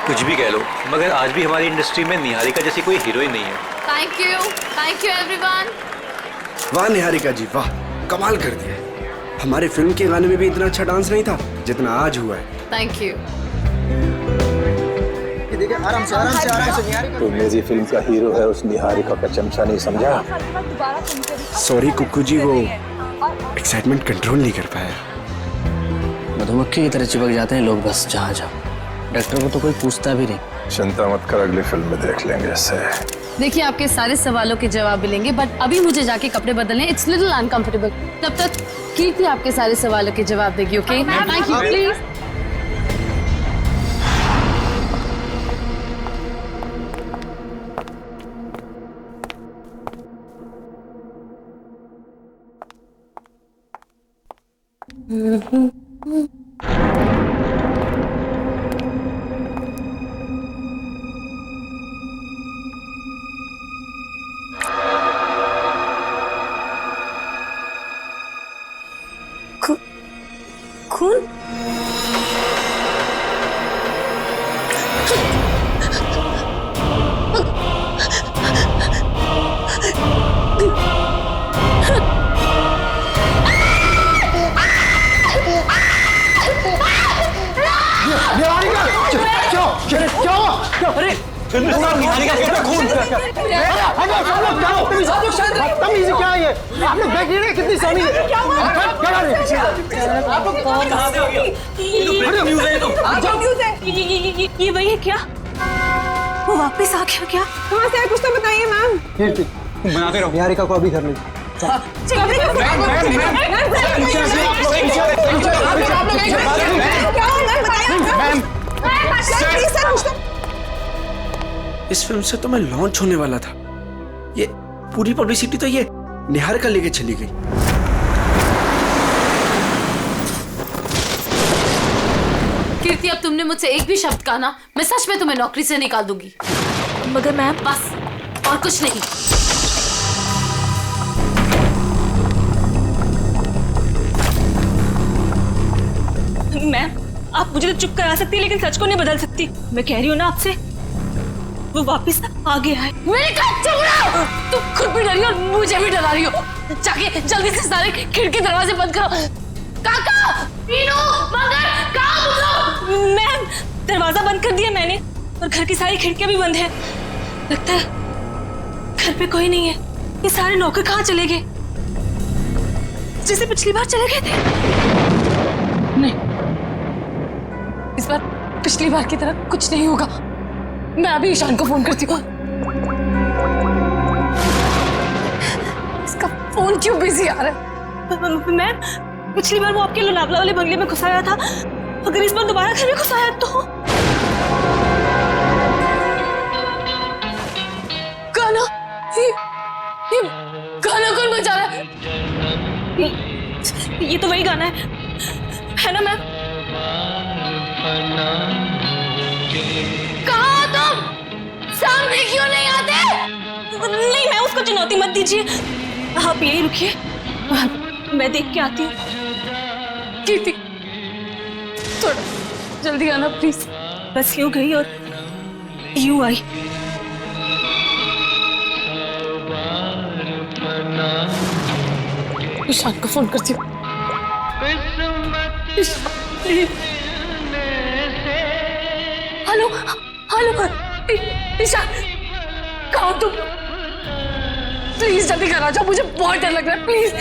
कुछ भी कह लो, मगर आज भी हमारी इंडस्ट्री में निहारिका जैसी कोई हीरोइन नहीं है। Thank you everyone. वाह निहारिका जी वाह, कमाल कर दिया। हमारे फिल्म के गाने में भी इतना अच्छा डांस नहीं था जितना आज हुआ है। Thank you. आराम से निहारिका। तो मेरी फिल्म का हीरो है, उस निहारिका का चमचा नहीं समझा। सॉरी कुक्कू जी, वो एक्साइटमेंट कंट्रोल नहीं कर पाया। मधुमक्खी की तरह चिपक जाते हैं लोग बस जहाँ जाओ। डॉक्टर को तो कोई पूछता भी नहीं। चिंता मत कर, अगली फिल्म में देख लेंगे इससे। देखिए आपके सारे सवालों के जवाब मिलेंगे, बट अभी मुझे जाके कपड़े बदलने, इट्स लिटिल अनकंफर्टेबल। तब तक कीर्ति आपके सारे सवालों के जवाब देगी। Okay, thank you. प्लीज खून। अरे निहारिका कहता खून। तमीज़ क्या है ये? आप लोग देख रहे हैं कितनी सोनी है। ये वही है क्या? वो वापस आ गया क्या? कहाँ से है, कुछ तो बताइए मैम। बनाते रहो, निहारिका को अभी घर ले। इस फिल्म से तो मैं लॉन्च होने वाला था, ये पूरी पब्लिसिटी तो ये निहारिका लेके चली गई। कीर्ति, अब तुमने मुझसे एक भी शब्द कहा ना, मैं सच में तुम्हें नौकरी से निकाल दूंगी। मगर मैम, बस और कुछ नहीं। मैम, आप मुझे तो चुप करा सकती है, लेकिन सच को नहीं बदल सकती। मैं कह रही हूँ ना आपसे, वो वापस आ गया है। मेरे कहा चुप रहो। तुम खुद भी डरी हो और मुझे भी डरा रही हो। जाके जल्दी से सारे खिड़की दरवाजे बंद करो। काका, मीनू, मगर, कहाँ तुम लोग? मैम, दरवाजा बंद कर दिया मैंने और घर की सारी खिड़कियां भी बंद है। लगता है घर पे कोई नहीं है। ये सारे नौकर कहाँ चले गए? जैसे पिछली बार चले गए थे। नहीं, इस बार पिछली बार की तरह कुछ नहीं होगा। मैं अभी ईशान को फोन करती हूँ। इसका फोन क्यों बिजी आ रहा है? मैम, पिछली बार वो आपके लोनावला वाले बंगले में घुस आया था, अगर इस बार दोबारा घर में घुस आया तो? गाना, ये गाना कौन बजा रहा है? ये तो वही गाना है ना मैम? कहाँ तुम? सामने क्यों नहीं आते? नहीं, मैं उसको चुनौती मत दीजिए, आप यही रुकिए, मैं देख के आती हूँ। कीर्ति, थोड़ा जल्दी आना प्लीज। बस यूं गई और यूं आई। ईशान को फोन करती हूँ। हेलो हेलो, ईशान, कहाँ हो तुम? प्लीज जल्दी घर आ जाओ, मुझे बहुत डर लग रहा है। प्लीज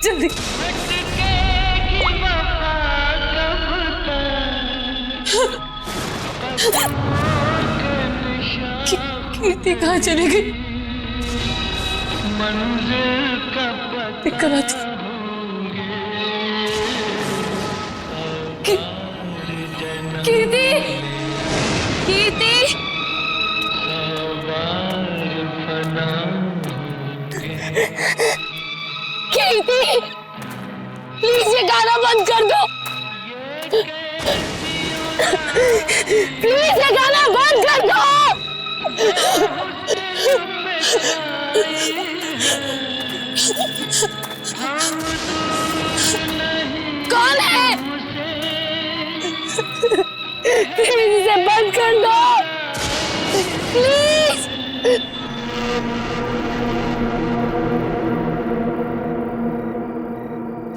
जल्दी। कीर्ति कहाँ चली गई? पिक कराती। कीर्ति, कीर्ति, कीर्ति, प्लीज ये गाना बंद कर दो। प्लीज ये गाना बंद कर दो। कौन है? प्लीज इसे बंद कर दो प्लीज।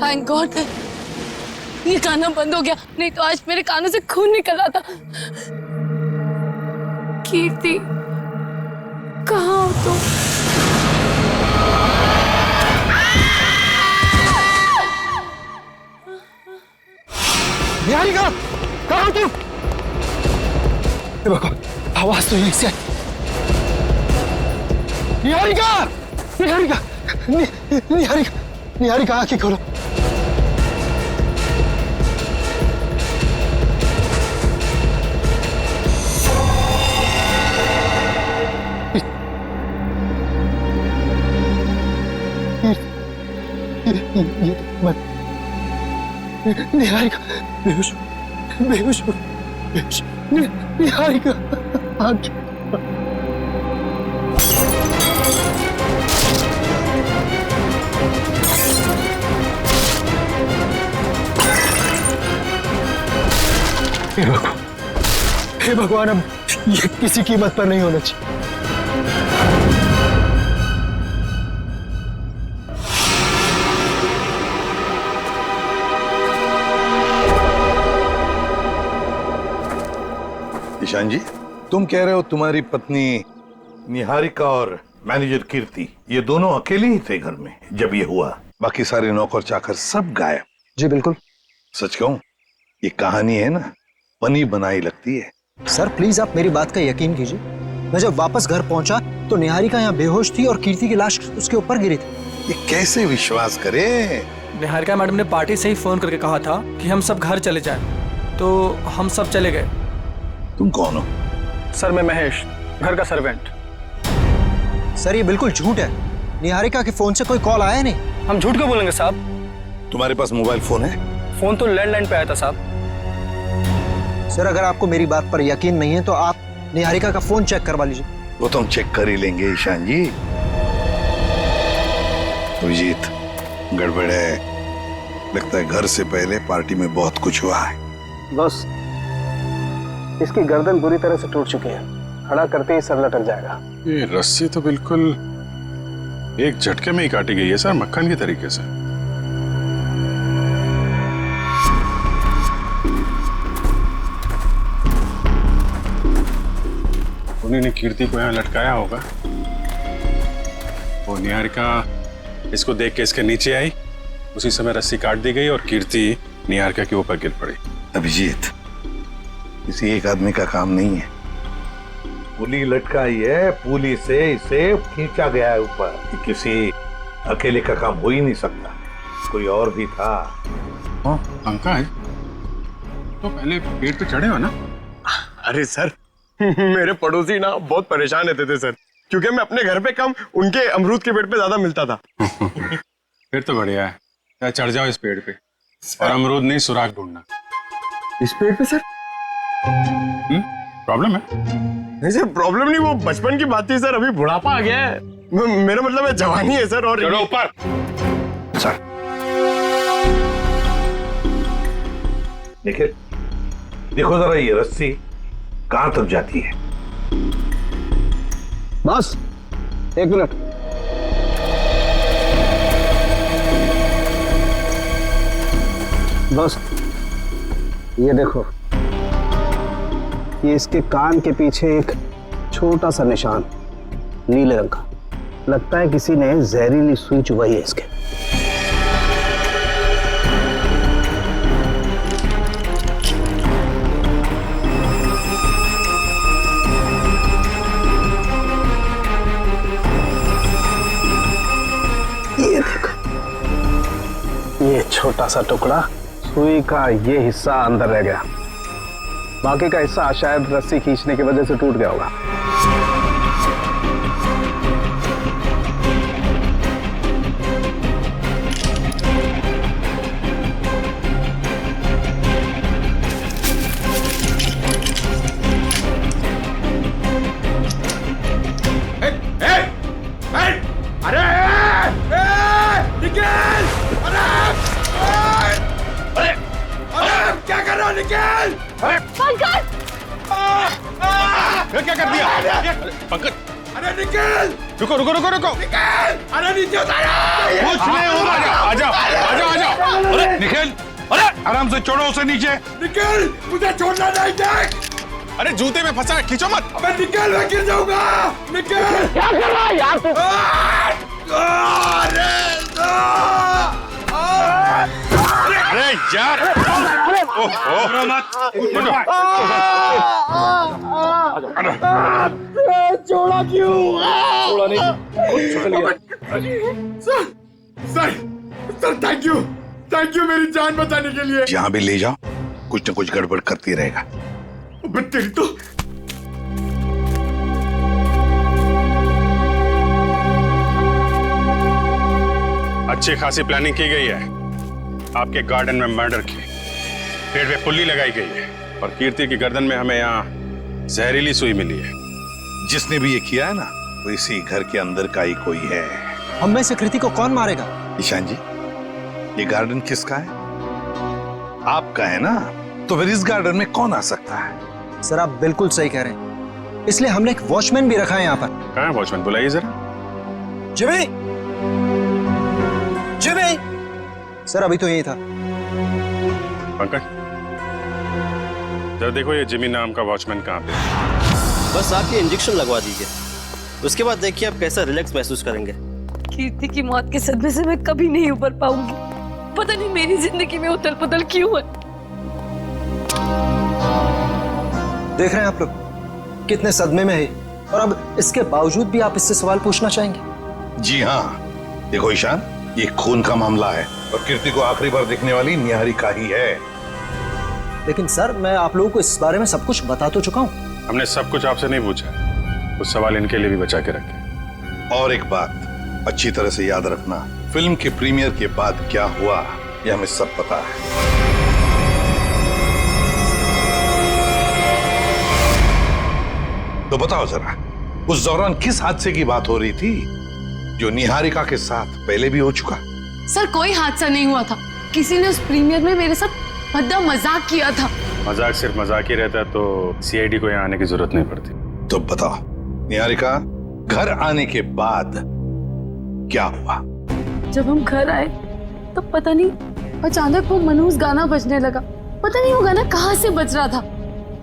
थैंक गॉड ये गाना बंद हो गया, नहीं तो आज मेरे कानों से खून निकल आता। कीर्ति कहाँ हो तुम? निहारिका कहाँ हो तुम? भगवान आवाज तो यहीं से आई। निहारिका निहारिका निहारिका निहारिका आंखें खोलो। ये मत निहारिका बेहोश बेहोश बेहोश निहारिका आंखें हे भगवान अब ये किसी कीमत पर नहीं होना चाहिए। ईशान जी, तुम कह रहे हो तुम्हारी पत्नी निहारिका और मैनेजर कीर्ति ये दोनों अकेले ही थे घर में जब ये हुआ, बाकी सारे नौकर चाकर सब गायब? जी बिल्कुल। सच कहूं ये कहानी है ना बनी बनाई लगती है। सर प्लीज आप मेरी बात का यकीन कीजिए, मैं जब वापस घर पहुंचा तो निहारिका यहाँ बेहोश थी और कीर्ति की लाश उसके ऊपर गिरी थी। ये कैसे विश्वास करें? निहारिका मैडम ने पार्टी से ही फोन करके कहा था कि हम सब घर चले जाएं, तो हम सब चले गए। तुम कौन हो? सर मैं महेश, घर का सर्वेंट। सर ये बिल्कुल झूठ है, निहारिका के फोन से कोई कॉल आया नहीं। हम झूठ क्यों बोलेंगे साहब? तुम्हारे पास मोबाइल फोन है? फोन तो लैंडलाइन पे आया था साहब। सर अगर आपको मेरी बात पर यकीन नहीं है तो आप निहारिका का फोन चेक करवा लीजिए। वो तो हम चेक कर ही लेंगे ईशान जी। अभिजीत गड़बड़ है, लगता है घर से पहले पार्टी में बहुत कुछ हुआ है। बस इसकी गर्दन बुरी तरह से टूट चुकी है, खड़ा करते ही सर लटक जाएगा। ये रस्सी तो बिल्कुल एक झटके में ही काटी गई है सर, मक्खन के तरीके से। उन्होंने कीर्ति को यहाँ लटकाया होगा। वो निहारिका इसको देख के इसके नीचे आई, उसी समय रस्सी काट दी गई और कीर्ति निहारिका के ऊपर गिर पड़ी। अभिजीत किसी एक आदमी का काम नहीं है, पुली लटकाई है, पुली से इसे खींचा गया है ऊपर। ये किसी अकेले का काम हो ही नहीं सकता, कोई और भी था। पंकज तो पहले पेड़ पे चढ़े हो ना? अरे सर मेरे पड़ोसी ना बहुत परेशान रहते थे सर, क्योंकि मैं अपने घर पे कम उनके अमरूद के पेड़ पे ज्यादा मिलता था। फिर तो बढ़िया है, चढ़ जाओ इस पेड़ पे और अमरूद नहीं सुराग ढूंढना। इस पेड़ पे सर? प्रॉब्लम है? नहीं सर प्रॉब्लम नहीं, वो बचपन की बात थी सर, अभी बुढ़ापा आ गया है। मेरा मतलब है जवानी है सर। और चलो ऊपर। सर निखिल देखो जरा ये रस्सी कहां तक जाती है। बस एक मिनट। बस ये देखो, ये इसके कान के पीछे एक छोटा सा निशान नीले रंग का, लगता है किसी ने जहरीली सुई चुभाई है इसके। ये देखो, ये छोटा सा टुकड़ा, सुई का ये हिस्सा अंदर रह गया, बाकी का हिस्सा शायद रस्सी खींचने की वजह से टूट गया होगा। बंद कर! ये क्या कर दिया? पंकज, अरे निकल! रुको रुको रुको रुको। निकल! अरे नीचे उतारो! कुछ नहीं होगा। आजा आजा आजा। अरे निखिल, अरे आराम से छोड़ो उसे नीचे। निकल! मुझे छोड़ना नहीं, देख! अरे जूते में फंसा है, खींचो मत। अबे निकल, मैं गिर जाऊंगा! निकल! क्या कर रहा है यार तू? अरे यार, ओहो मत। छोड़ा क्यों? छोड़ा नहीं। सर, थैंक यू मेरी जान बचाने के लिए। जहां भी ले जाओ कुछ न कुछ गड़बड़ करती रहेगा। अबे तेरी तो अच्छी खासी प्लानिंग की गई है। आपके गार्डन में मर्डर की, पेड़ पे पुल्ली लगाई गई है और कीर्ति की गर्दन में हमें यहाँ जहरीली सुई मिली है। जिसने भी ये किया है ना, वो इसी घर के अंदर का ही कोई है। हम में से कृति को कौन मारेगा? ईशान जी, ये गार्डन किसका है? आपका है ना, तो फिर इस गार्डन में कौन आ सकता है? सर आप बिल्कुल सही कह रहे हैं, इसलिए हमने एक वॉचमैन भी रखा है यहाँ पर। कहाँ है वॉचमैन? बुलाइए जरा। Jimmy, Jimmy. सर अभी तो यही था। पंकज, जरा देखो ये जिमी नाम का वॉचमैन कहाँ पे है? बस आप ये इंजेक्शन लगवा दीजिए, उसके बाद देखिए आप कैसा रिलैक्स महसूस करेंगे। कीर्ति की मौत के सदमे से मैं कभी नहीं उबर पाऊंगी। पता नहीं मेरी जिंदगी में उथल पुथल क्यों है। देख रहे हैं आप लोग कितने सदमे में है, और अब इसके बावजूद भी आप इससे सवाल पूछना चाहेंगे? जी हाँ, देखो ईशान, ये खून का मामला है और कीर्ति को आखिरी बार देखने वाली निहारिका ही है। लेकिन सर मैं आप लोगों को इस बारे में सब कुछ बता तो चुका हूँ। हमने सब कुछ आपसे नहीं पूछा, कुछ सवाल इनके लिए भी बचा के रखे। और एक बात अच्छी तरह से याद रखना, फिल्म के प्रीमियर के बाद क्या हुआ ये हमें सब पता है। तो बताओ जरा, उस दौरान किस हादसे की बात हो रही थी जो निहारिका के साथ पहले भी हो चुका? सर कोई हादसा नहीं हुआ था, किसी ने उस प्रीमियर में मेरे साथ भद्दा मजाक किया था। मजाक सिर्फ मजाक ही रहता तो सीआईडी को यहाँ आने की जरूरत नहीं पड़ती। तो बताओ निहारिका, घर आने के बाद क्या हुआ? जब हम घर आए तो पता नहीं अचानक वो मनहूस गाना बजने लगा। पता नहीं वो गाना कहाँ से बज रहा था।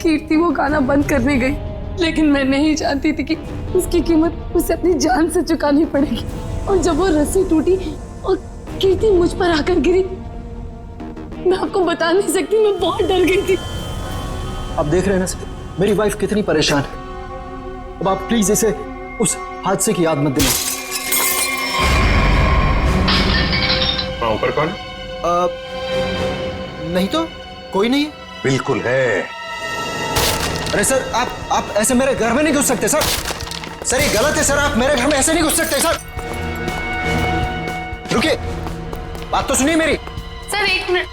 कीर्ति वो गाना बंद करने गई, लेकिन मैं नहीं जानती थी कि उसकी कीमत उसे अपनी जान से चुकानी पड़ेगी। और जब वो रस्सी टूटी और कीर्ति मुझ पर आकर गिरी, मैं आपको बता नहीं सकती, मैं बहुत डर गई थी। अब देख रहे हैं ना सर, मेरी वाइफ कितनी परेशान है। अब आप प्लीज इसे उस हादसे की याद मत दिलाएं। ऊपर कौन? नहीं तो कोई नहीं है। बिल्कुल है। अरे सर आप ऐसे मेरे घर में नहीं घुस सकते सर। सर ये गलत है सर, आप मेरे घर में ऐसे नहीं घुस सकते सर। रुकिए, बात तो सुनिए मेरी। सर एक मिनट।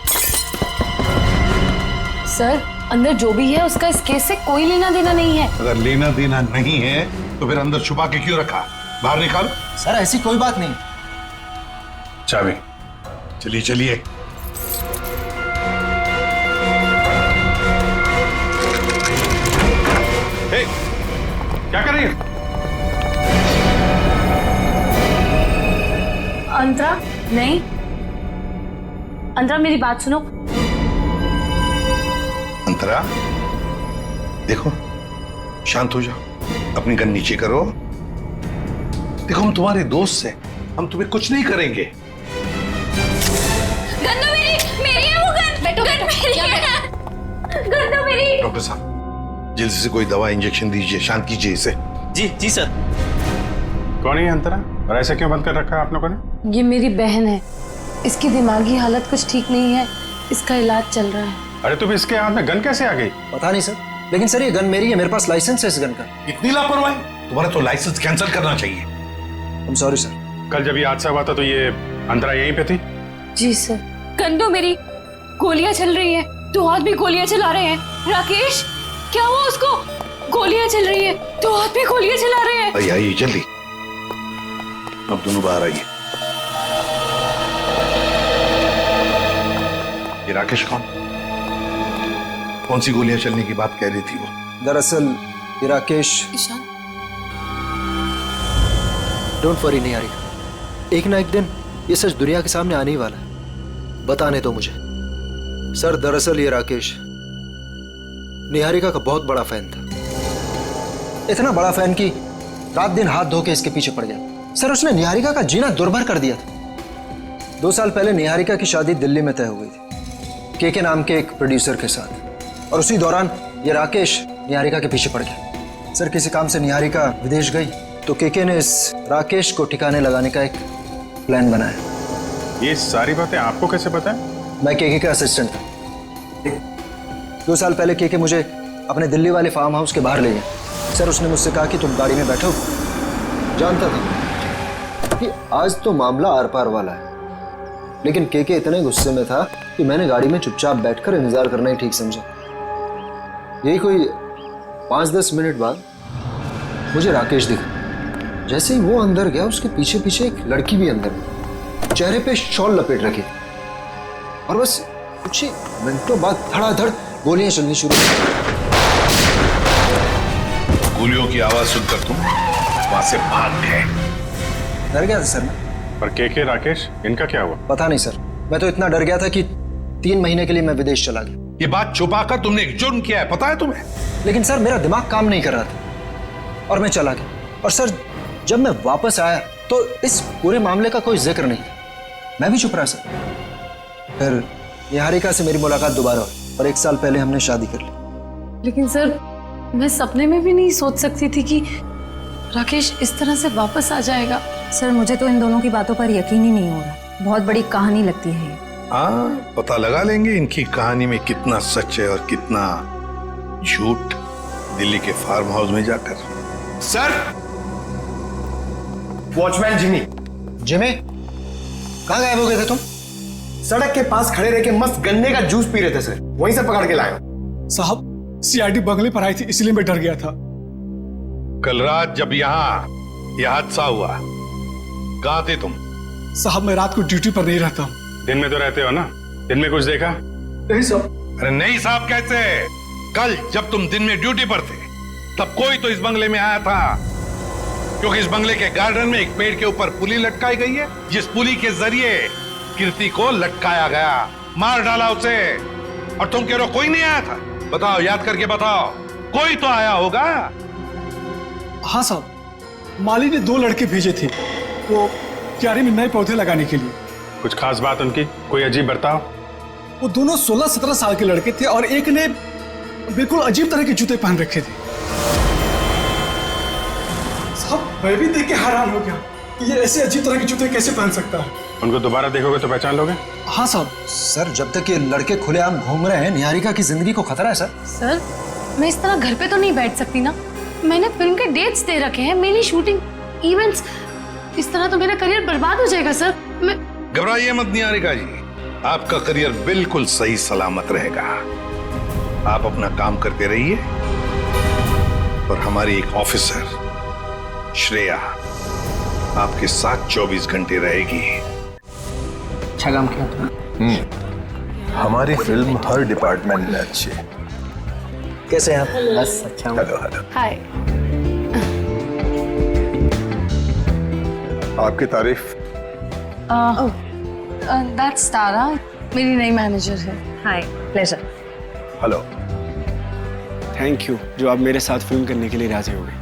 सर अंदर जो भी है उसका इस केस से कोई लेना देना नहीं है। अगर लेना देना नहीं है तो फिर अंदर छुपा के क्यों रखा? बाहर निकालो। सर ऐसी कोई बात नहीं। चाबी। चलिए चलिए। क्या कर रही है? अंतरा नहीं, अंतरा मेरी बात सुनो। अंतरा देखो, शांत हो जाओ, अपनी गन नीचे करो। देखो हम तुम्हारे दोस्त हैं, हम तुम्हें कुछ नहीं करेंगे। गन तो मेरी है वो गन। बैठो गन मेरी है। गन तो मेरी। डॉक्टर साहब जल्दी से कोई दवा इंजेक्शन दीजिए, शांत कीजिए इसे। जी जी सर। कौन है अंतरा और ऐसा क्यों बंद कर रखा है आप लोगों ने? ये मेरी बहन है, इसकी दिमागी हालत कुछ ठीक नहीं है, इसका इलाज चल रहा है। अरे तुम इसके हाथ में गन कैसे आ गई? पता नहीं सर, लेकिन सर ये गन मेरी है, मेरे पास लाइसेंस है इस गन का। इतनी लापरवाही? तुम्हारा तो लाइसेंस कैंसिल करना चाहिए। I'm sorry sir. कल जब ये हादसा हुआ था तो ये अंतरा यहीं पे थी? जी सर। गन तो मेरी, गोलियां चल रही है, दो हाथ भी गोलियां चला रहे हैं। राकेश क्या हुआ उसको? गोलियां चल रही है, दो हाथ भी गोलियां चला रहे हैं। आइए जल्दी, अब दोनों बाहर आइए। ये राकेश कौन सी गोलियां चलने की बात कह रही थी वो? दरअसल ये राकेश। ईशान, डोंट वरी निहारिका, एक ना एक दिन ये सच दुनिया के सामने आने ही वाला है। बताने दो मुझे। सर दरअसल ये राकेश निहारिका का बहुत बड़ा फैन था, इतना बड़ा फैन कि रात दिन हाथ धो के इसके पीछे पड़ गया। सर उसने निहारिका का जीना दुर्भर कर दिया था। 2 साल पहले निहारिका की शादी दिल्ली में तय हो गई थी के नाम के एक प्रोड्यूसर के साथ, और उसी दौरान ये राकेश निहारिका के पीछे पड़ गया। सर किसी काम से निहारिका विदेश गई तो के ने इस राकेश को ठिकाने लगाने का एक प्लान बनाया। ये सारी बातें आपको कैसे पता है? मैं के का असिस्टेंट था। 2 साल पहले के मुझे अपने दिल्ली वाले फार्म हाउस के बाहर ले गया। सर उसने मुझसे कहा कि तुम गाड़ी में बैठो। जानता था कि आज तो मामला आर पार वाला है, लेकिन के इतने गुस्से में था कि मैंने गाड़ी में चुपचाप बैठकर इंतजार करना ही ठीक समझा। यही कोई 5-10 मिनट बाद मुझे राकेश दिखा। जैसे ही वो अंदर गया उसके पीछे पीछे एक लड़की भी अंदर गई, चेहरे पे शॉल लपेट रखी, और बस कुछ ही मिनटों बाद धड़ाधड़ गोलियां चलनी शुरू हुई। गोलियों की आवाज सुनकर तुम वहां से भाग गए। डर गया था सर मैं। पर के राकेश, इनका क्या हुआ? पता नहीं सर, मैं तो इतना डर गया था कि 3 महीने के लिए मैं विदेश चला गया। ये बात छुपाकर तुमने एक जुर्म किया है, पता है तुम्हें? लेकिन सर मेरा दिमाग काम नहीं कर रहा था और मैं चला गया। और सर जब मैं वापस आया तो इस पूरे मामले का कोई जिक्र नहीं था। मैं भी चुप रहा सर। फिर निहारिका से मेरी मुलाकात दोबारा हुई और 1 साल पहले हमने शादी कर ली। लेकिन सर मैं सपने में भी नहीं सोच सकती थी कि राकेश इस तरह से वापस आ जाएगा। सर मुझे तो इन दोनों की बातों पर यकीन ही नहीं हो रहा। बहुत बड़ी कहानी लगती है ये। हाँ, पता लगा लेंगे इनकी कहानी में कितना सच है और कितना झूठ दिल्ली के फार्म हाउस में जाकर। Sir, watchman Jimmy. जिमी, कहाँ गायब हो गए थे तुम? सड़क के पास खड़े रह के मस्त गन्ने का जूस पी रहे थे सर, वहीं से पकड़ के लाया। साहब सीआईडी बंगले पर आई थी, इसलिए मैं डर गया था। कल रात जब यहाँ यह हादसा हुआ, कहाँ थे तुम? साहब मैं रात को ड्यूटी पर नहीं रहता हूँ। दिन में तो रहते हो ना? दिन में कुछ देखा? नहीं साहब। अरे नहीं साहब कैसे? कल जब तुम दिन में ड्यूटी पर थे तब कोई तो इस बंगले में आया था, क्योंकि इस बंगले के गार्डन में एक पेड़ के ऊपर पुली लटकाई गई है, जिस पुली के जरिए कीर्ति को लटकाया गया, मार डाला उसे। और तुम कह रहे हो कोई नहीं आया था? बताओ, याद करके बताओ, कोई तो आया होगा। हाँ साहब, माली ने 2 लड़के भेजे थे वो क्यारी में नए पौधे लगाने के लिए। कुछ खास बात उनकी? कोई अजीब बर्ताव? वो दोनों 16-17 साल के लड़के थे और एक ने बिल्कुल अजीब तरह के जूते पहन रखे थे। साहब मैं भी देख के हैरान हो गया कि ये ऐसे अजीब तरह के जूते कैसे पहन सकता है। उनको दोबारा देखोगे तो पहचान लोगे? हाँ साहब। सर जब तक ये लड़के खुलेआम घूम रहे हैं, निहारिका की जिंदगी को खतरा है सर। सर मैं इस तरह घर पे तो नहीं बैठ सकती ना। मैंने फिल्म के डेट्स दे रखे हैं, मेरी शूटिंग, इवेंट्स। इस तरह तो मेरा करियर बर्बाद हो जाएगा सर। मैं घबराइए मत निहारिका जी, आपका करियर बिल्कुल सही सलामत रहेगा। आप अपना काम करते रहिए और हमारी एक ऑफिसर श्रेया आपके साथ 24 घंटे रहेगी। अच्छा काम किया तुमने। हमारी फिल्म हर डिपार्टमेंट में अच्छी है। कैसे हैं आप? बस अच्छा हूँ। Hello hello. हाय। आपकी तारीफ। दैट्स तारा, मेरी नई मैनेजर है। Hi, pleasure. Hello. Thank you जो आप मेरे साथ फिल्म करने के लिए राजी हो गए।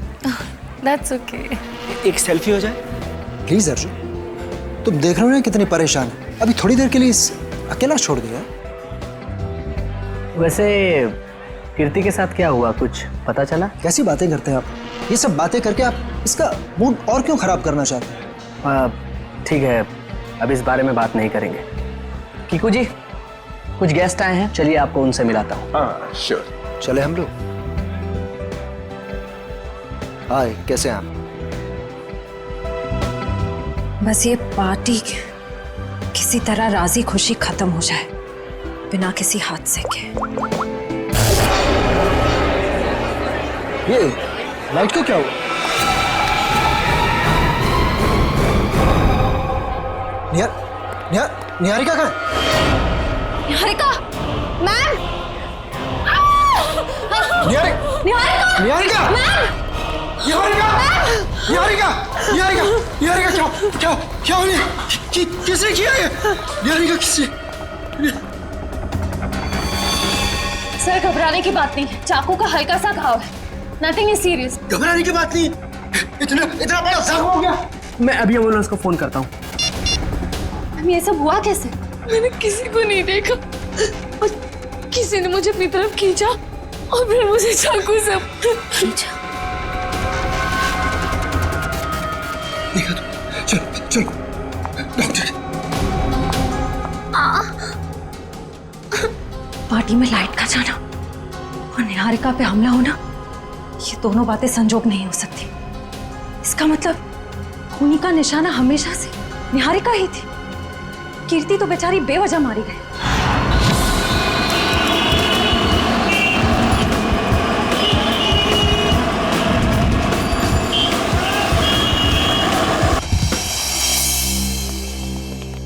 That's okay. एक सेल्फी हो जाए प्लीज अर्जुन, तुम देख रहे हो ना कितनी परेशान है। अभी थोड़ी देर के लिए अकेला छोड़ दिया। वैसे कीर्ति के साथ क्या हुआ, कुछ पता चला? कैसी बातें करते हैं आप? ये सब बातें करके आप इसका मूड और क्यों खराब करना चाहते हैं? ठीक है, अब इस बारे में बात नहीं करेंगे। कीकू जी, कुछ गेस्ट आए हैं, चलिए आपको उनसे मिलाता हूँ। हाँ श्योर। चले हम लोग। हाय, कैसे हैं आप? बस ये पार्टी किसी तरह राजी खुशी खत्म हो जाए बिना किसी हादसे के। ये लाइट को क्या हुआ? निहारिका कहाँ है? निहारिका मैम, निहारिका! निहारिका! क्या हो गया? किसने किया ये? निहारिका किसने? सर घबराने की बात नहीं, चाकू का हल्का सा घाव है, नथिंग इज सीरियस। घबराने की बात नहीं, इतना बड़ा जख्म हो गया। मैं अभी एम्बुलेंस को फोन करता हूँ। ये सब हुआ कैसे? मैंने किसी को नहीं देखा और किसी ने मुझे अपनी तरफ खींचा और फिर मुझे चाकू से खींचा। देखा तो, चलो डॉक्टर। पार्टी में लाइट का जाना और निहारिका पे हमला होना, ये दोनों बातें संजोग नहीं हो सकती। इसका मतलब खूनी का निशाना हमेशा से निहारिका ही थी। कीर्ति तो बेचारी बेवजह मारी गई।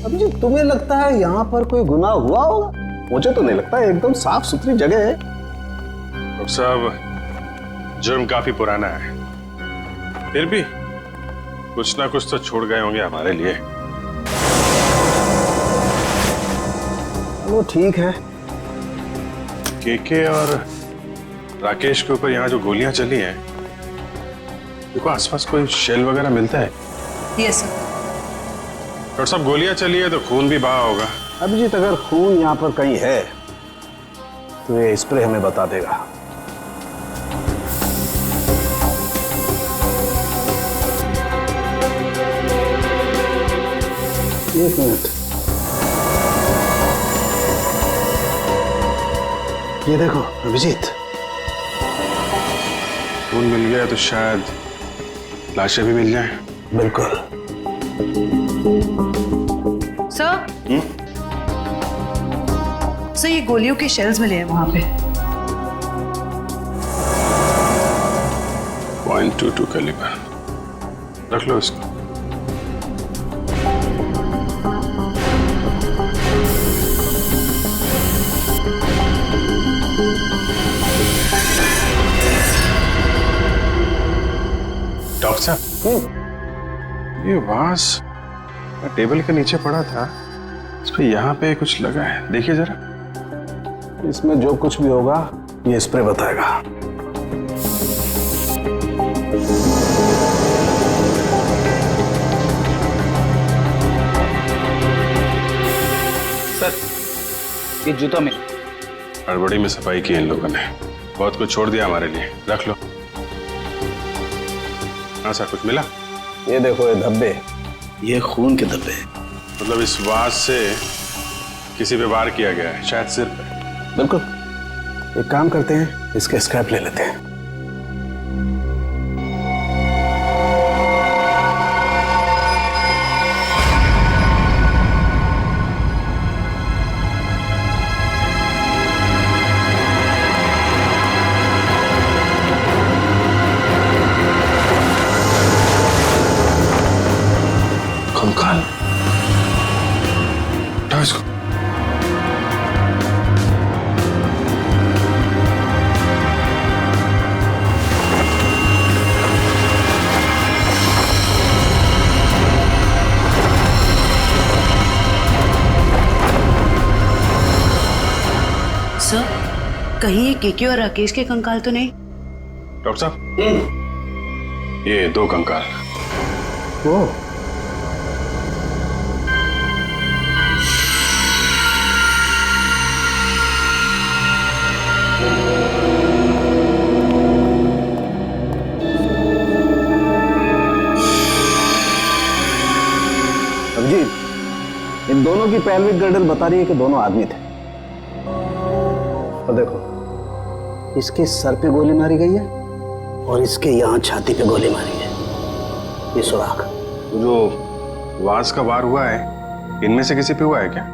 अभी तुम्हें लगता है यहाँ पर कोई गुनाह हुआ होगा? मुझे तो नहीं लगता, एकदम साफ सुथरी जगह है। डॉक्टर साहब, जुर्म काफी पुराना है, फिर भी कुछ ना कुछ तो छोड़ गए होंगे हमारे लिए। वो ठीक है। केके और राकेश के ऊपर यहाँ जो गोलियां चली हैं, देखो आसपास कोई शेल वगैरह मिलता है? Yes sir. डॉक्टर साहब, गोलियां चली है तो खून भी बहा होगा। अभिजीत, अगर खून यहाँ पर कहीं है तो ये स्प्रे हमें बता देगा। एक मिनट, ये देखो अभिजीत, खून मिल गया तो शायद लाशें भी मिल जाएं। बिल्कुल। सर, सर ये गोलियों के शेल्स मिले हैं वहां पे। .22 कैलिबर, रख लो इसको। डॉक्टर साहब, ये वास टेबल के नीचे पड़ा था, इस पे यहाँ पे कुछ लगा है, देखिए जरा। इसमें जो कुछ भी होगा ये स्प्रे बताएगा। सर, ये जूता में हड़बड़ी में सफाई की इन लोगों ने, बहुत कुछ छोड़ दिया हमारे लिए, रख लो। हाँ सर, कुछ मिला? ये देखो, ये धब्बे, ये खून के धब्बे। मतलब इस वास से किसी पे वार किया गया है, शायद सिर पे। बिल्कुल। एक काम करते हैं, इसके स्क्रैप ले लेते हैं। कंकाल, उठाओ इसको। सर, कहीं ये केके और राकेश के कंकाल तो नहीं? डॉक्टर साहब, ये 2 कंकाल। वो अभिजीत, इन दोनों की पैल्विक गर्डल बता रही है कि दोनों आदमी थे। और देखो, इसके सर पे गोली मारी गई है और इसके यहाँ छाती पे गोली मारी है, ये सुराग। जो वास का वार हुआ है, इनमें से किसी पे हुआ है क्या?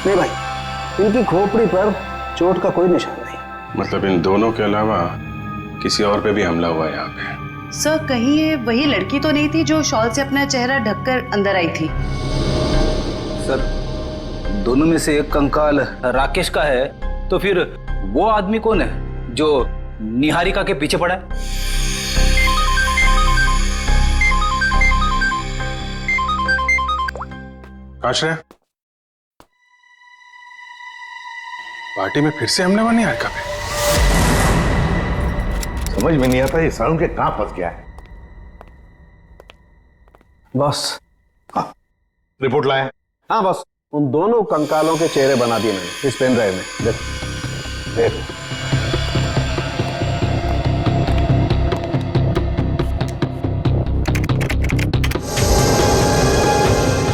नहीं भाई, इनकी खोपड़ी पर चोट का कोई निशान नहीं। मतलब इन दोनों के अलावा किसी और पे भी हमला हुआ है यहाँ पे? सर, कहीं ये वही लड़की तो नहीं थी जो शॉल से अपना चेहरा ढककर अंदर आई थी? सर, दोनों में से एक कंकाल राकेश का है, तो फिर वो आदमी कौन है जो निहारिका के पीछे पड़ा है? आश्रय, पार्टी में फिर से हमने वो निहारिका पे। समझ में नहीं आता ये साउंड के कहां फंस गया है। बॉस। हाँ, रिपोर्ट लाया? हाँ बॉस, उन दोनों कंकालों के चेहरे बना दिए मैंने इस पेन ड्राइव में। देख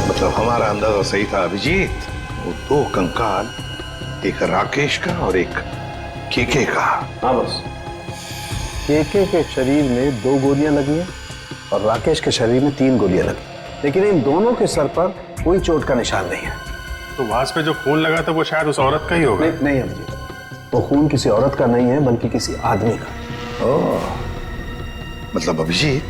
मतलब हमारा अंदाजा सही था अभिजीत। वो दो कंकाल, एक राकेश का और एक केके का। हाँ बॉस, केके के शरीर में 2 गोलियां लगी हैं और राकेश के शरीर में 3 गोलियां लगी, लेकिन इन दोनों के सर पर कोई चोट का निशान नहीं है। तो वास पे जो खून लगा था वो शायद उस औरत का ही होगा। नहीं अभिजीत, वो खून किसी औरत का नहीं है बल्कि किसी आदमी का। ओह, मतलब अभिजीत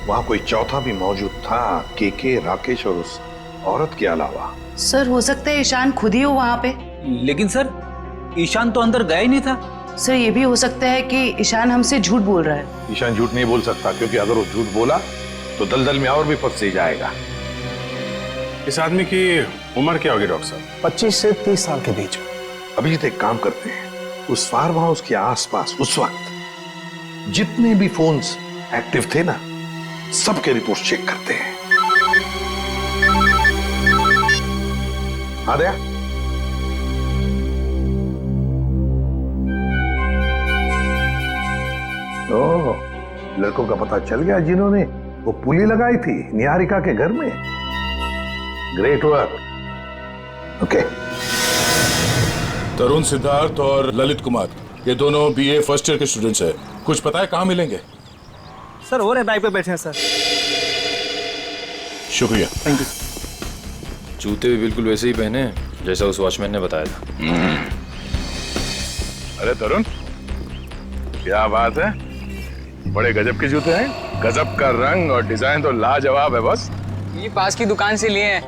वहां कोई चौथा भी मौजूद था, केके, राकेश और उस औरत के अलावा। सर हो सकता है ईशान खुद ही हो वहां पे। लेकिन सर, ईशान तो अंदर गया ही नहीं था। सर ये भी हो सकता है कि ईशान हमसे झूठ बोल रहा है। ईशान झूठ नहीं बोल सकता, क्योंकि अगर वो झूठ बोला तो दलदल में और भी फंस ही जाएगा। इस आदमी की उम्र क्या होगी डॉक्टर साहब? 25 से 30 साल के बीच में। अभिजीत एक काम करते हैं, उस फार्म हाउस के आसपास उस वक्त जितने भी फोन्स एक्टिव थे ना, सबके रिपोर्ट चेक करते हैं। आ गया? ओह, लड़कों का पता चल गया जिन्होंने वो पुली लगाई थी निहारिका के घर में। Great work. ओके। तरुण, सिद्धार्थ और ललित कुमार, ये दोनों बीए फर्स्ट ईयर के स्टूडेंट्स हैं। कुछ पता है कहाँ मिलेंगे? सर वो रहे बाइक पे बैठे हैं सर। शुक्रिया। Thank you. जूते भी बिल्कुल वैसे ही पहने जैसा उस वॉचमैन ने बताया था। अरे तरुण, क्या बात है, बड़े गजब के जूते हैं। गजब का रंग और डिजाइन तो लाजवाब है बस। ये पास की दुकान से लिए हैं।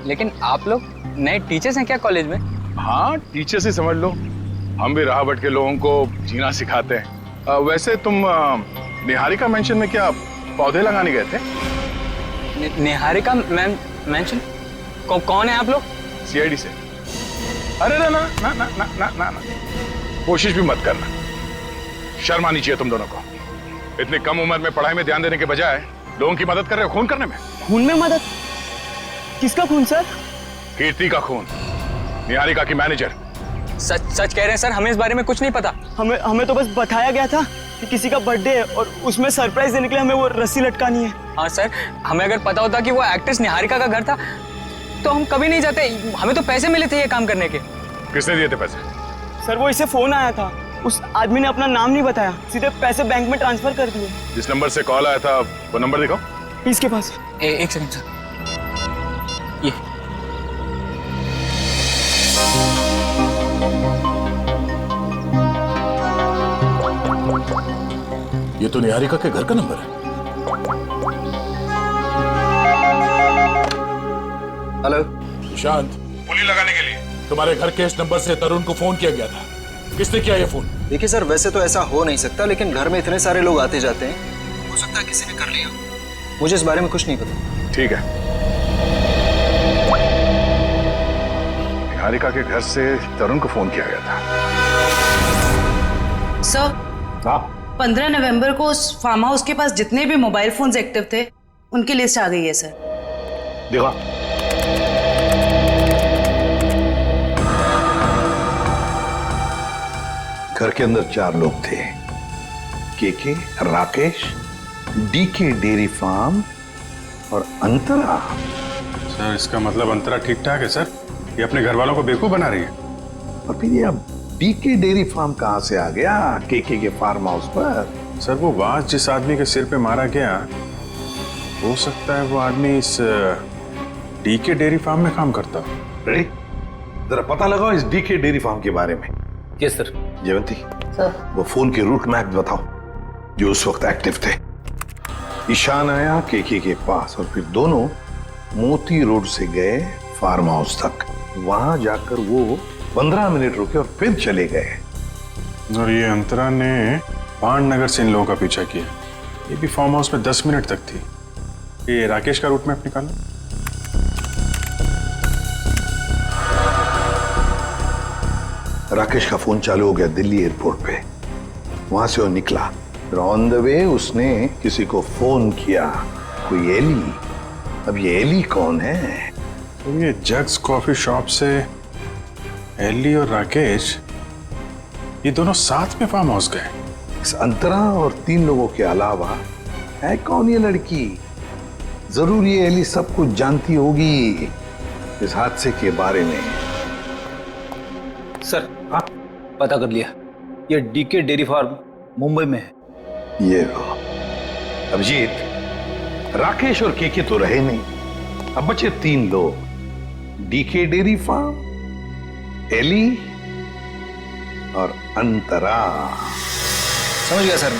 लेकिन आप लोग नए टीचर्स हैं क्या कॉलेज में? हाँ, टीचर्स ही समझ लो। हम भी राह भटके लोगों को जीना सिखाते हैं। वैसे तुम निहारिका मेंशन में क्या पौधे लगाने गए थे? निहारिका मेंशन? कौन है आप लोग? सीआईडी से। अरे ना ना ना ना ना ना ना ना, कोशिश भी मत करना। शर्म आनी चाहिए तुम दोनों को। इतनी कम उम्र में पढ़ाई में ध्यान देने के बजाय लोगों की मदद कर रहे हो खून करने में। खून में मदद? किसका खून सर? कीर्ति का खून, निहारिका की मैनेजर। सच कह रहे हैं सर, हमें इस बारे में कुछ नहीं पता। हमें तो बस बताया गया था कि किसी का बर्थडे है और उसमें सरप्राइज देने के लिए हमें वो रस्सी लटकानी है। हाँ सर, हमें अगर पता होता कि वो एक्ट्रेस निहारिका का घर था तो हम कभी नहीं जाते। हमें तो पैसे मिले थे ये काम करने के। किसने दिए थे पैसे? सर वो इसे फोन आया था, उस आदमी ने अपना नाम नहीं बताया, सीधे पैसे बैंक में ट्रांसफर कर दिए। जिस नंबर से कॉल आया था वो नंबर दिखाओ। इसके पास एक सेकंड सर। ये तो निहारिका के घर का नंबर है। हेलो शांत, पुली लगाने के लिए तुम्हारे घर के इस नंबर से तरुण को फोन किया गया था। किसने किया ये फोन? देखिए सर, वैसे तो ऐसा हो नहीं सकता, लेकिन घर में इतने सारे लोग आते जाते हैं, हो सकता है किसी ने कर लिया। मुझे इस बारे में कुछ नहीं पता। ठीक है। निहारिका के घर से तरुण को फोन किया गया था। सर 15 नवंबर को उस फार्म हाउस के पास जितने भी मोबाइल फोन्स एक्टिव थे उनकी लिस्ट आ गई है सर। देखा, घर के अंदर 4 लोग थे, केके, राकेश, डीके डेयरी फार्म और अंतरा। सर इसका मतलब अंतरा ठीक ठाक है सर, ये अपने घर वालों को बेवकूफ बना रही है। और फिर ये अब डीके डेयरी फार्म कहां से आ गया केके के फार्म हाउस पर? सर वो वास जिस आदमी के सिर पे मारा गया, हो सकता है वो आदमी इस डीके डेयरी फार्म में काम करता हो। रेडी, जरा पता लगाओ इस डीके डेयरी फार्म के बारे में। Yes sir. जयवंती सर वो फोन के रूट मैप बताओ जो उस वक्त एक्टिव थे। ईशान आया केके के पास और फिर दोनों मोती रोड से गए फार्म हाउस तक। वहां जाकर वो 15 मिनट रुके और फिर चले गए। और ये अंतरा ने पांडनगर से इन लोगों का पीछा किया। ये भी फार्म हाउस में 10 मिनट तक थी। ये राकेश का रूट मैप निकालो। राकेश का फोन चालू हो गया दिल्ली एयरपोर्ट पे। वहां से वो निकला, फिर ऑन द वे उसने किसी को फोन किया, कोई एली। अब ये एली कौन है? तो ये जग्स कॉफी शॉप से एली और राकेश ये दोनों साथ में फार्म हाउस गए। इस अंतरा और 3 लोगों के अलावा है कौन ये लड़की? जरूर ये एली सब कुछ जानती होगी इस हादसे के बारे में। सर आप पता कर लिया, ये डीके डेयरी फार्म मुंबई में है। ये लो अभिजीत, राकेश और केके तो रहे नहीं, अब बचे 3 लोग, डीके डेयरी फार्म, एली और अंतरा। समझ गया सर।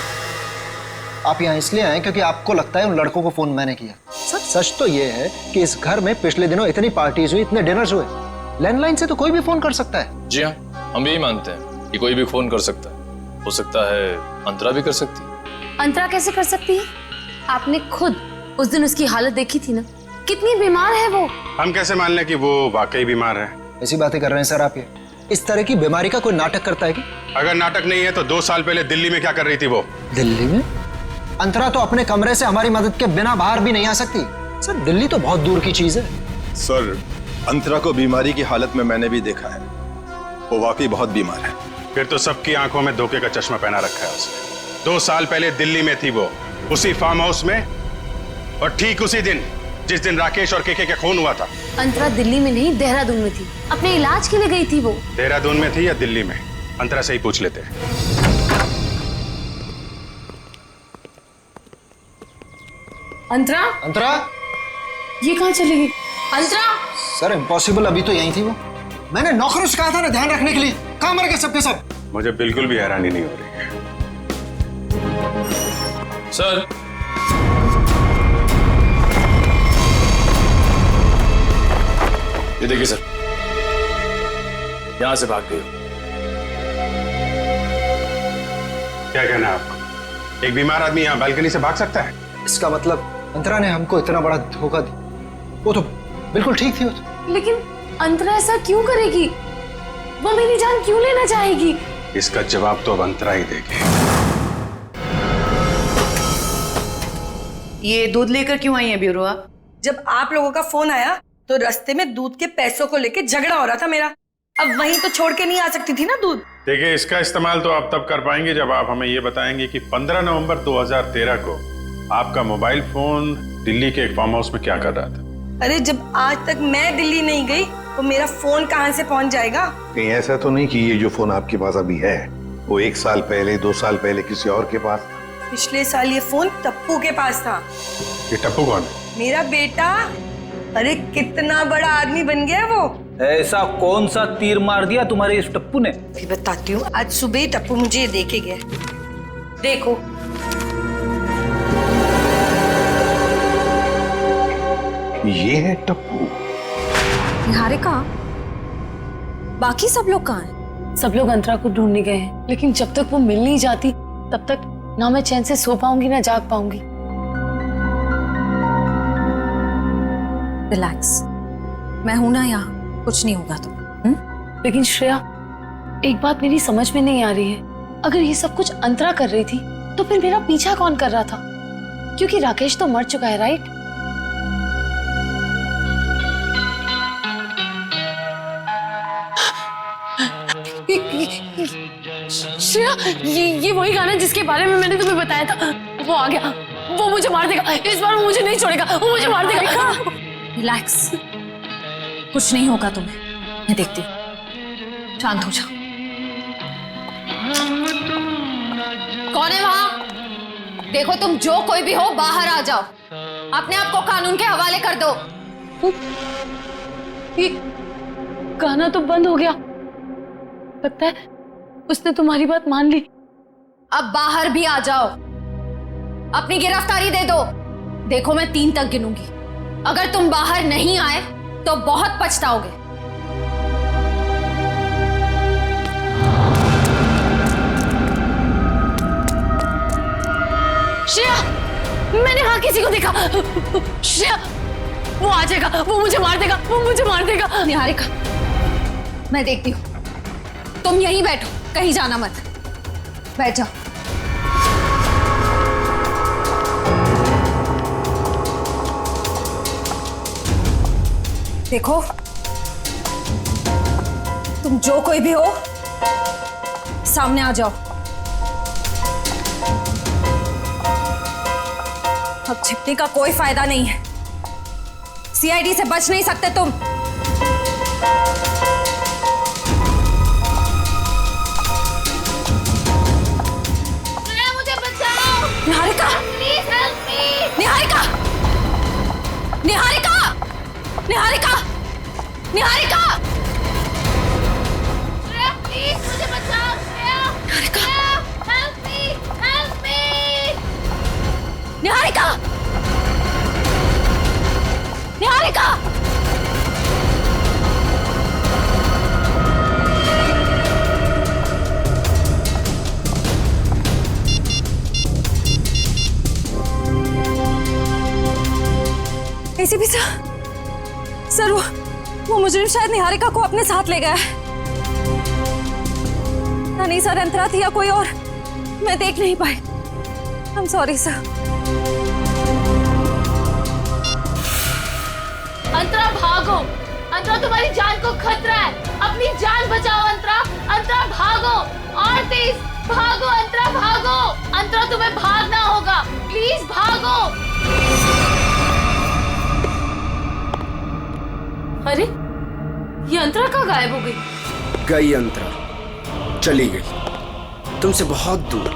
आप यहाँ इसलिए आए क्योंकि आपको लगता है उन लड़कों को फोन मैंने किया। सर सच तो ये है कि इस घर में पिछले दिनों इतनी पार्टीज हुई, इतने डिनर्स हुए, लैंडलाइन से तो कोई भी फोन कर सकता है। जी हाँ, हम यही मानते हैं कि कोई भी फोन कर सकता है। हो सकता है अंतरा भी कर सकती है। अंतरा कैसे कर सकती है? आपने खुद उस दिन उसकी हालत देखी थी ना, कितनी बीमार है वो। हम कैसे मान लें कि वो वाकई बीमार है? ऐसी बातें कर रहे हैं सर आप। ये इस तरह की बीमारी का कोई नाटक करता है कि? अगर नाटक नहीं है तो 2 साल पहले दिल्ली में क्या कर रही थी वो? दिल्ली में? अंतरा तो अपने कमरे से हमारी मदद के बिना बाहर भी नहीं आ सकती। सर दिल्ली तो बहुत दूर की चीज है। सर अंतरा को बीमारी की हालत में मैंने भी देखा है, वो वाकई बहुत बीमार है। फिर तो सबकी आंखों में धोखे का चश्मा पहना रखा है उसने। 2 साल पहले दिल्ली में थी वो, उसी फार्म हाउस में, और ठीक उसी दिन जिस दिन राकेश और केके का खून हुआ था। अंतरा दिल्ली में नहीं, देहरादून में थी, अपने इलाज के लिए गई थी वो। देहरादून में थी या दिल्ली में? अंतरा से ही पूछ लेते हैं। अंतरा? अंतरा? ये कहाँ चली गई? अंतरा? सर इम्पॉसिबल, अभी तो यही थी वो। मैंने नौकरों से कहा था ना ध्यान रखने के लिए, कहाँ मर गए सबके सब? मुझे बिल्कुल भी हैरानी नहीं हो रही है। सर ये देखिए सर, यहां से भाग गई। क्या कहना है आपको? एक बीमार आदमी यहाँ बालकनी से भाग सकता है? इसका मतलब अंतरा ने हमको इतना बड़ा धोखा दिया। वो तो बिल्कुल ठीक थी वो तो। लेकिन अंतरा ऐसा क्यों करेगी? वो मेरी जान क्यों लेना चाहेगी? इसका जवाब तो अब अंतरा ही देगी। ये दूध लेकर क्यों आई है ब्यूरो? जब आप लोगों का फोन आया तो रास्ते में दूध के पैसों को लेके झगड़ा हो रहा था मेरा। अब वहीं तो छोड़ के नहीं आ सकती थी ना दूध। देखिए, इसका इस्तेमाल तो आप तब कर पाएंगे जब आप हमें ये बताएंगे कि 15 नवंबर 2013 को आपका मोबाइल फोन दिल्ली के एक फार्म हाउस में क्या कर रहा था। अरे जब आज तक मैं दिल्ली नहीं गई तो मेरा फोन कहाँ से पहुँच जाएगा? कहीं ऐसा तो नहीं कि ये जो फोन आपके पास अभी है वो 1 साल पहले 2 साल पहले किसी और के पास? पिछले साल ये फोन टप्पू के पास था। ये टप्पू कौन है? मेरा बेटा। अरे कितना बड़ा आदमी बन गया वो। ऐसा कौन सा तीर मार दिया तुम्हारे इस टप्पू ने? भी बताती हूँ। आज सुबह टप्पू मुझे ये देके गया। देखो, ये है टप्पू। निहारिका, बाकी सब लोग कहाँ हैं? सब लोग अंतरा को ढूंढने गए हैं, लेकिन जब तक वो मिल नहीं जाती तब तक ना मैं चैन से सो पाऊंगी ना जाग पाऊंगी। रिलैक्स, मैं हूं ना यहाँ, कुछ नहीं होगा तो। लेकिन श्रेया, एक बात मेरी समझ में नहीं आ रही है। अगर ये सब कुछ अंतरा कर रही थी तो फिर मेरा पीछा कौन कर रहा था? क्योंकि राकेश तो मर चुका है, राइट? श्रेया, ये वही गाना जिसके बारे में मैंने तुम्हें बताया था। वो आ गया, वो मुझे मार देगा। इस बार वो मुझे नहीं छोड़ेगा, वो मुझे मार देगा। रिलैक्स, कुछ नहीं होगा तुम्हें, मैं देखती हूँ। शांत हो जाओ। कौन है वहां? देखो, तुम जो कोई भी हो बाहर आ जाओ। अपने आप को कानून के हवाले कर दो। ये गाना तो बंद हो गया। लगता है उसने तुम्हारी बात मान ली। अब बाहर भी आ जाओ, अपनी गिरफ्तारी दे दो। देखो, मैं 3 तक गिनूंगी। अगर तुम बाहर नहीं आए तो बहुत पछताओगे। श्रेया, मैंने वहां किसी को देखा। श्रेया, वो आ जाएगा, वो मुझे मार देगा, वो मुझे मार देगा। निहारिका, मैं देखती हूँ, तुम यहीं बैठो, कहीं जाना मत, बैठ जाओ। देखो, तुम जो कोई भी हो, सामने आ जाओ। अब छिपने का कोई फायदा नहीं है, सीआईडी से बच नहीं सकते तुम। मुझे बचाओ। Niharika, please help me. Niharika, Niharika, Niharika, Niharika, Shreya, please मुझे बचाओ। Shreya, help me, help me. Niharika, Niharika. ACP sir, वो मुजरिम शायद निहारिका को अपने साथ ले गया है। नहीं सर, अंतरा थी या कोई और, मैं देख नहीं पाई। I am sorry sir. Antara भागो, अंतरा तुम्हारी जान को खतरा है, अपनी जान बचाओ अंतरा। अंतरा भागो, और तेज भागो अंतरा, भागो। अंतरा तुम्हें भागना होगा, प्लीज भागो। अरे, ये अंतरा कहाँ गायब हो गई? गई अंतरा, चली गई, तुमसे बहुत दूर।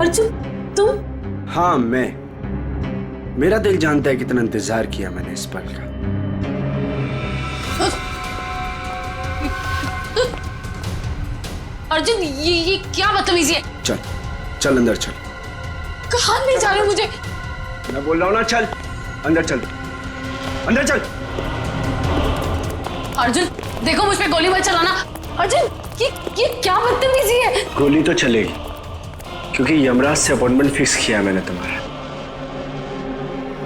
अर्जुन, तुम? हाँ, मैं। मेरा दिल जानता है कितना इंतजार किया मैंने इस पल का। अर्जुन, ये क्या बदतमीजी है? चल, चल अंदर चल। कहाँ ले जा रहे हो मुझे? मैं बोल रहा हूँ ना, चल अंदर चल, अंदर चल। अर्जुन, देखो मुझ पे गोली मत चलाना। अर्जुन, ये क्या बदतमीजी है? गोली तो चलेगी, क्योंकि यमराज से अपॉइंटमेंट फिक्स किया मैंने तुम्हारा।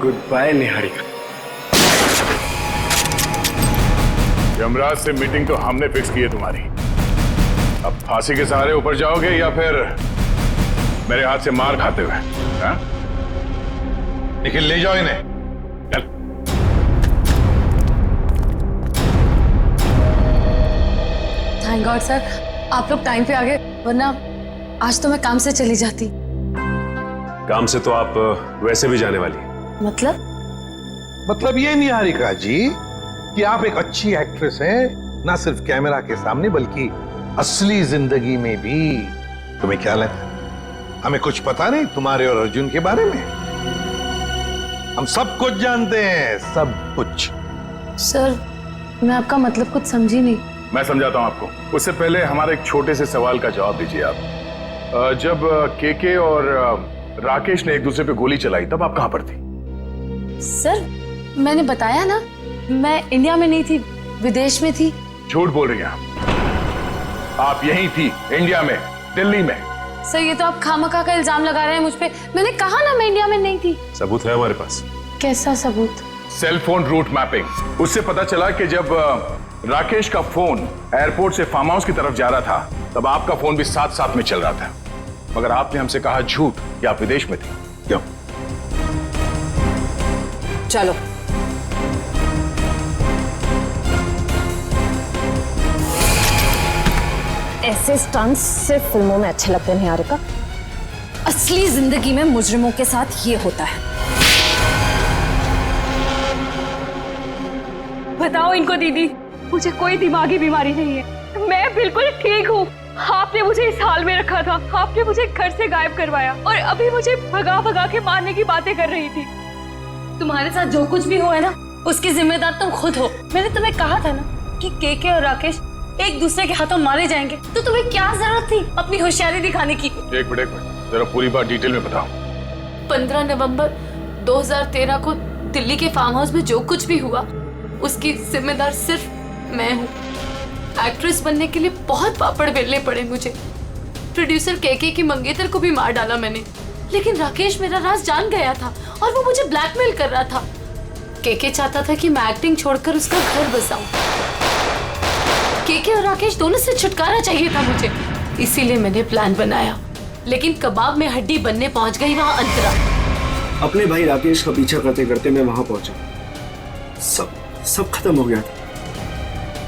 Good bye Niharika. यमराज से मीटिंग तो हमने फिक्स की है तुम्हारी। अब फांसी के सहारे ऊपर जाओगे या फिर मेरे हाथ से मार खाते हुए? हाँ? निखिल, ले जाओ इन्हें। चल। थैंक गॉड सर, आप लोग टाइम पे आ गए, वरना आज तो मैं काम से चली जाती। काम से तो आप वैसे भी जाने वाली। मतलब ये निहारिका जी कि आप एक अच्छी एक्ट्रेस हैं, ना सिर्फ कैमरा के सामने बल्कि असली जिंदगी में भी। तुम्हें क्या लगता है हमें कुछ पता नहीं तुम्हारे और अर्जुन के बारे में? हम सब कुछ जानते हैं, सब कुछ। सर, मैं आपका मतलब कुछ समझी नहीं। मैं समझाता हूं आपको। उससे पहले हमारे एक छोटे से सवाल का जवाब दीजिए आप। जब केके और राकेश ने एक दूसरे पे गोली चलाई, तब आप कहां पर थी? सर, मैंने बताया ना, मैं इंडिया में नहीं थी, विदेश में थी। झूठ बोल रही हैं आप यहीं थी, इंडिया में, दिल्ली में। सर, ये तो आप खामखा का इल्जाम लगा रहे हैं मुझ पे। मैंने कहा ना मैं इंडिया में नहीं थी। सबूत है हमारे पास। कैसा सबूत? Cell phone route mapping. उससे पता चला कि जब राकेश का फोन एयरपोर्ट से फार्म हाउस की तरफ जा रहा था, तब आपका फोन भी साथ साथ में चल रहा था। मगर आपने हमसे कहा झूठ कि आप विदेश में थे। क्यों? चलो। ऐसे स्टंट्स सिर्फ फिल्मों में अच्छे लगते हैं निहारिका, असली जिंदगी में मुजरिमों के साथ ये होता है। बताओ इनको दीदी, मुझे कोई दिमागी बीमारी नहीं है, मैं बिल्कुल ठीक हूँ। आपने मुझे इस हाल में रखा था, आपने मुझे घर से गायब करवाया और अभी मुझे भगा भगा के मारने की बातें कर रही थी। तुम्हारे साथ जो कुछ भी हुआ है ना, उसकी जिम्मेदार तुम खुद हो। मैंने तुम्हें कहा था ना कि केके और राकेश एक दूसरे के हाथों मारे जाएंगे, तो तुम्हें क्या जरूरत थी अपनी होशियारी दिखाने की? एक मिनट जरा पूरी बात डिटेल में बताओ। 15 नवंबर 2013 को दिल्ली के फार्म हाउस में जो कुछ भी हुआ उसकी जिम्मेदार सिर्फ मैं हूँ। एक्ट्रेस बनने के लिए बहुत पापड़ बेलने पड़े मुझे। प्रोड्यूसर केके की मंगेतर को भी मार डाला मैंने, लेकिन राकेश मेरा राज जान गया था और वो मुझे ब्लैकमेल कर रहा था। केके चाहता था कि मैं एक्टिंग छोड़कर उसका घर बसाऊं। केके और राकेश दोनों से छुटकारा चाहिए था मुझे, इसीलिए मैंने प्लान बनाया। लेकिन कबाब में हड्डी बनने पहुंच गई वहां अंतरा। अपने भाई राकेश का पीछा करते करते मैं वहां पहुंचा। सब खत्म हो गया था।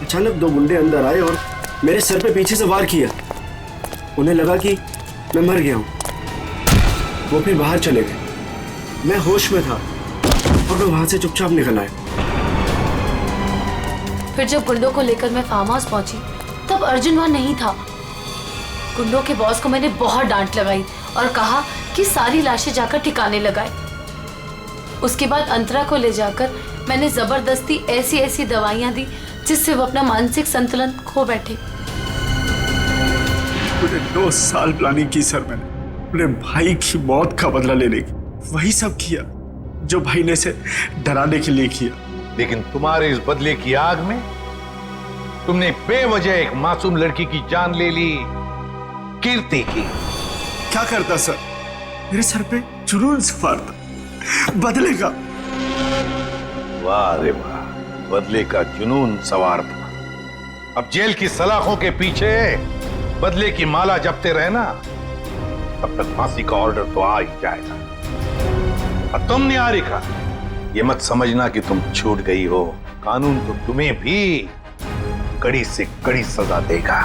अचानक दो गुंडे अंदर आए और मेरे सर पे पीछे से वार किया। उन्हें लगा कि मैं मर गया हूं। वो फिर बाहर चले गए। मैं होश में था और मैं वहां से चुपचाप निकल आया। फिर जब गुंडों को लेकर मैं फार्म हाउस पहुंची तब अर्जुन वहां नहीं था। गुंडों के बॉस को मैंने बहुत डांट लगाई और कहा कि सारी लाशें जाकर ठिकाने लगाए। उसके बाद अंतरा को ले जाकर मैंने जबरदस्ती ऐसी दवाइयां दी जिससे वो अपना मानसिक संतुलन खो बैठे। पूरे 2 साल प्लानिंग की सर मैंने अपने भाई की मौत का बदला लेने की। वही सब किया जो भाई ने से डराने के लिए किया। लेकिन तुम्हारे इस बदले की आग में तुमने बेवजह एक मासूम लड़की की जान ले ली, कीर्ति की। क्या करता सर? मेरे सर पे जुनून सवार था बदले का। वाह रे वाह, बदले का जुनून सवार था। अब जेल की सलाखों के पीछे बदले की माला जपते रहना, तब तक फांसी का ऑर्डर तो आ ही जाएगा। और तुम निहारिका, ये मत समझना कि तुम छूट गई हो। कानून तो तुम्हें भी कड़ी से कड़ी सजा देगा।